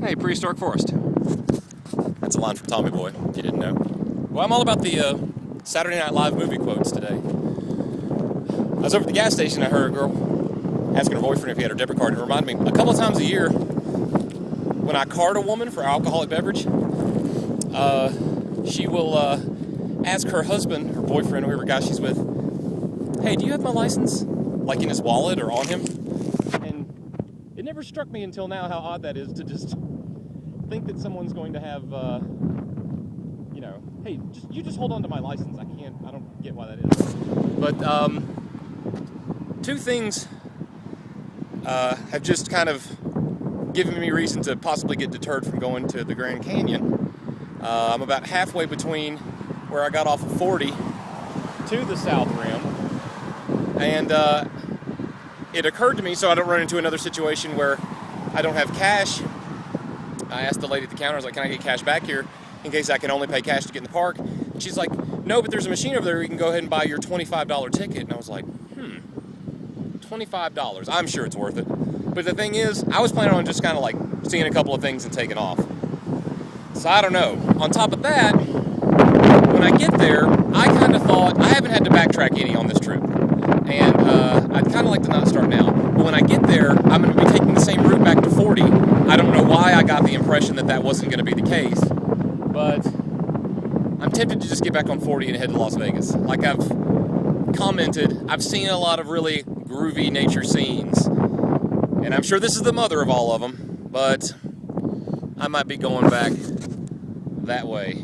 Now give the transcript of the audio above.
Hey, Prehistoric Forest. That's a line from Tommy Boy, if you didn't know. Well, I'm all about the Saturday Night Live movie quotes today. I was over at the gas station, I heard a girl asking her boyfriend if he had her debit card. It reminded me, a couple of times a year, when I card a woman for alcoholic beverage, she will ask her husband, her boyfriend, whoever guy she's with, hey, do you have my license? Like in his wallet or on him? And it never struck me until now how odd that is to just think that someone's going to have, hey, you just hold on to my license. I don't get why that is. But two things have just kind of given me reason to possibly get deterred from going to the Grand Canyon. I'm about halfway between where I got off of 40 to the South Rim. And it occurred to me, so I don't run into another situation where I don't have cash. I asked the lady at the counter, I was like, can I get cash back here in case I can only pay cash to get in the park? And she's like, no, but there's a machine over there where you can go ahead and buy your $25 ticket. And I was like, $25. I'm sure it's worth it. But the thing is, I was planning on just kind of like seeing a couple of things and taking off. So I don't know. On top of that, when I get there, I kind of thought, I haven't had to backtrack any on this trip. And I'd kind of like to not start now. But when I get there, I'm going to be taking the same route back to 40. I don't know why I got the impression that that wasn't going to be the case. But I'm tempted to just get back on 40 and head to Las Vegas. Like I've commented, I've seen a lot of really groovy nature scenes. And I'm sure this is the mother of all of them. But I might be going back that way.